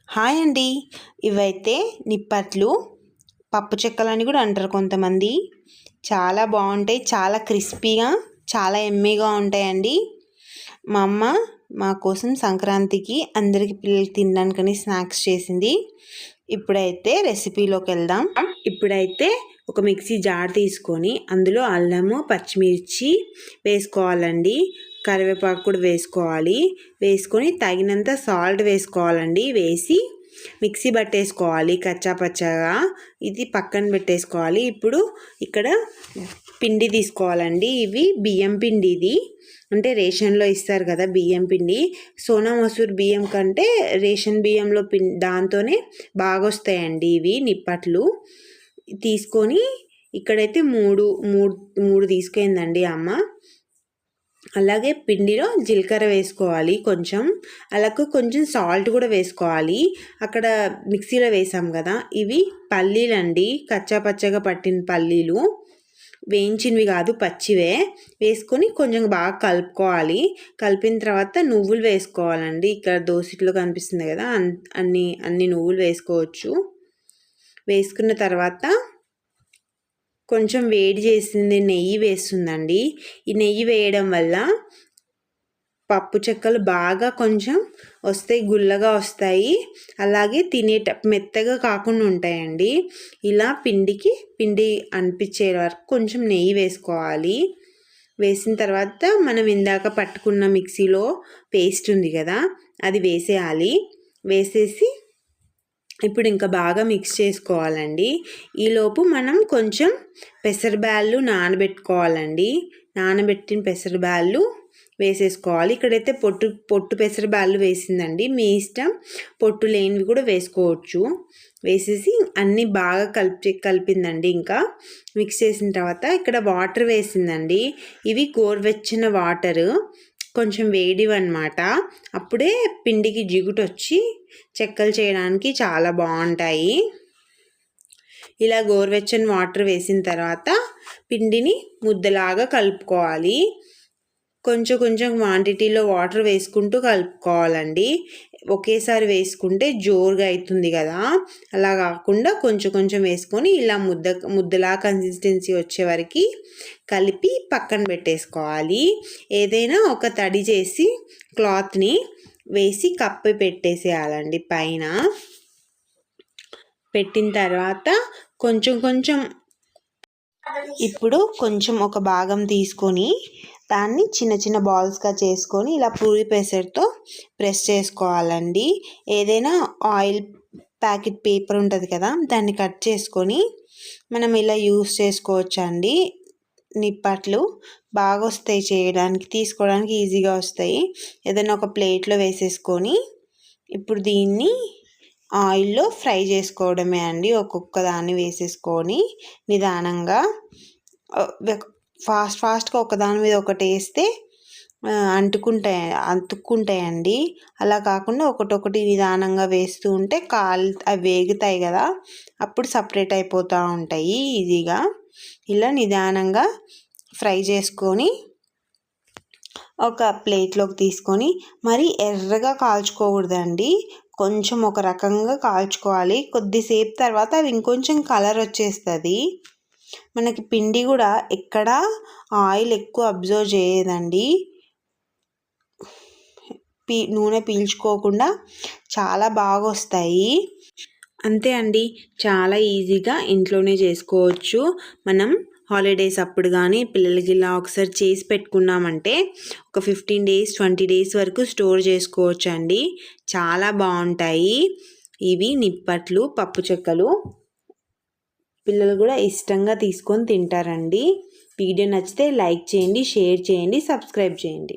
Hi అండి. ఇవైతే నిప్పట్లు, పప్పు చెక్కలని కూడా అంటారు కొంతమంది. చాలా బాగుంటాయి, చాలా క్రిస్పీగా, చాలా ఎమ్మీగా ఉంటాయండి. మా అమ్మ మా కోసం సంక్రాంతికి అందరికి పిల్లలకి తినడానికని స్నాక్స్ చేసింది. ఇప్పుడైతే రెసిపీలోకి వెళ్దాం. ఇప్పుడైతే ఒక మిక్సీ జార్ తీసుకొని అందులో అల్లము, పచ్చిమిర్చి వేసుకోవాలండి. కరివేపాకు కూడా వేసుకోవాలి. వేసుకొని తగినంత సాల్ట్ వేసుకోవాలండి. వేసి మిక్సీ పట్టేసుకోవాలి కచ్చాపచ్చాగా. ఇది పక్కన పెట్టేసుకోవాలి. ఇప్పుడు ఇక్కడ పిండి తీసుకోవాలండి. ఇవి బియ్యం పిండి. ఇది అంటే రేషన్లో ఇస్తారు కదా బియ్యం పిండి. సోనా మసూర్ బియ్యం కంటే రేషన్ బియ్యంలో దాంతోనే బాగా వస్తాయండి ఇవి నిప్పట్లు. తీసుకొని ఇక్కడైతే మూడు తీసుకుందండి అమ్మ. అలాగే పిండిలో జీలకర్ర వేసుకోవాలి కొంచెం, అలాగే కొంచెం సాల్ట్ కూడా వేసుకోవాలి. అక్కడ మిక్సీలో వేసాం కదా, ఇవి పల్లీలండి, కచ్చాపచ్చగా పట్టిన పల్లీలు, వేయించినవి కాదు పచ్చివే. వేసుకొని కొంచెం బాగా కలిపిన తర్వాత నువ్వులు వేసుకోవాలండి. ఇక్కడ దోశలో కనిపిస్తుంది కదా, అన్ని నువ్వులు వేసుకోవచ్చు. వేసుకున్న తర్వాత కొంచెం వేడి చేసింది నెయ్యి వేస్తుందండి. ఈ నెయ్యి వేయడం వల్ల పప్పు చెక్కలు బాగా కొంచెం వస్తాయి, గుల్లగా వస్తాయి. అలాగే మెత్తగా కాకుండా ఉంటాయండి. ఇలా పిండి అనిపించే వరకు కొంచెం నెయ్యి వేసుకోవాలి. వేసిన తర్వాత మనం ఇందాక పట్టుకున్న మిక్సీలో పేస్ట్ ఉంది కదా, అది వేసేయాలి. వేసేసి ఇప్పుడు ఇంకా బాగా మిక్స్ చేసుకోవాలండి. ఈలోపు మనం కొంచెం పెసరబ్యాళ్ళు నానబెట్టుకోవాలండి. నానబెట్టిన పెసరబ్యాళ్ళు వేసేసుకోవాలి. ఇక్కడైతే పొట్టు పెసరబ్యాళ్ళు వేసిందండి, మీ ఇష్టం. పొట్టు లేనివి కూడా వేసుకోవచ్చు. వేసేసి అన్నీ బాగా కలిపిందండి. ఇంకా మిక్స్ చేసిన తర్వాత ఇక్కడ వాటర్ వేసిందండి. ఇవి గోరువెచ్చని వాటరు, కొంచెం వేడివన్నమాట. అప్పుడే పిండికి జిగుటు వచ్చి చెక్కలు చేయడానికి చాలా బాగుంటాయి. ఇలా గోరువెచ్చని వాటర్ వేసిన తర్వాత పిండిని ముద్దలాగా కలుపుకోవాలి. కొంచెం కొంచెం క్వాంటిటీలో వాటర్ వేసుకుంటూ కలుపుకోవాలండి. ఒకేసారి వేసుకుంటే జోరుగా అవుతుంది కదా, అలా కాకుండా కొంచెం కొంచెం వేసుకొని ఇలా ముద్దలా కన్సిస్టెన్సీ వచ్చే వరకు కలిపి పక్కన పెట్టేసుకోవాలి. ఏదైనా ఒక తడి చేసి క్లాత్ని వేసి కప్పి పెట్టేసేయాలండి. పైన పెట్టిన తర్వాత ఇప్పుడు కొంచెం ఒక భాగం తీసుకొని దాన్ని చిన్న చిన్న బాల్స్గా చేసుకొని ఇలా పూరి పెసర్తో ప్రెస్ చేసుకోవాలండి. ఏదైనా ఆయిల్ ప్యాకెట్ పేపర్ ఉంటుంది కదా, దాన్ని కట్ చేసుకొని మనం ఇలా యూస్ చేసుకోవచ్చు అండి. నిప్పట్లు బాగా వస్తాయి చేయడానికి, తీసుకోవడానికి ఈజీగా వస్తాయి. ఏదైనా ఒక ప్లేట్లో వేసేసుకొని ఇప్పుడు దీన్ని ఆయిల్లో ఫ్రై చేసుకోవడమే అండి. ఒక్కొక్క దాన్ని వేసేసుకొని నిదానంగా ఫాస్ట్గా ఒకదాని మీద ఒకటి వేస్తే అతుక్కుంటాయండి. అలా కాకుండా ఒకటొకటి నిదానంగా వేస్తూ ఉంటే అవి వేగుతాయి కదా, అప్పుడు సపరేట్ అయిపోతూ ఉంటాయి ఈజీగా. ఇలా నిదానంగా ఫ్రై చేసుకొని ఒక ప్లేట్లోకి తీసుకొని, మరి ఎర్రగా కాల్చుకోకూడదండి, కొంచెం ఒక రకంగా కాల్చుకోవాలి. కొద్దిసేపు తర్వాత అవి ఇంకొంచెం కలర్ వచ్చేస్తుంది. మనకి పిండి కూడా ఎక్కడ ఆయిల్ ఎక్కువ అబ్జర్వ్ చేయదండి. నూనె పీల్చుకోకుండా చాలా బాగా వస్తాయి. అంతే అండి, చాలా ఈజీగా ఇంట్లోనే చేసుకోవచ్చు. మనం హాలిడేస్ అప్పుడు కానీ పిల్లలకి ఇలా ఒకసారి చేసి పెట్టుకున్నామంటే ఒక 15 days 20 days వరకు స్టోర్ చేసుకోవచ్చు అండి. చాలా బాగుంటాయి ఇవి నిప్పట్లు, పప్పు చెక్కలు. పిల్లలు కూడా ఇష్టంగా తీసుకొని తింటారండి. వీడియో నచ్చితే లైక్ చేయండి, షేర్ చేయండి, సబ్స్క్రైబ్ చేయండి.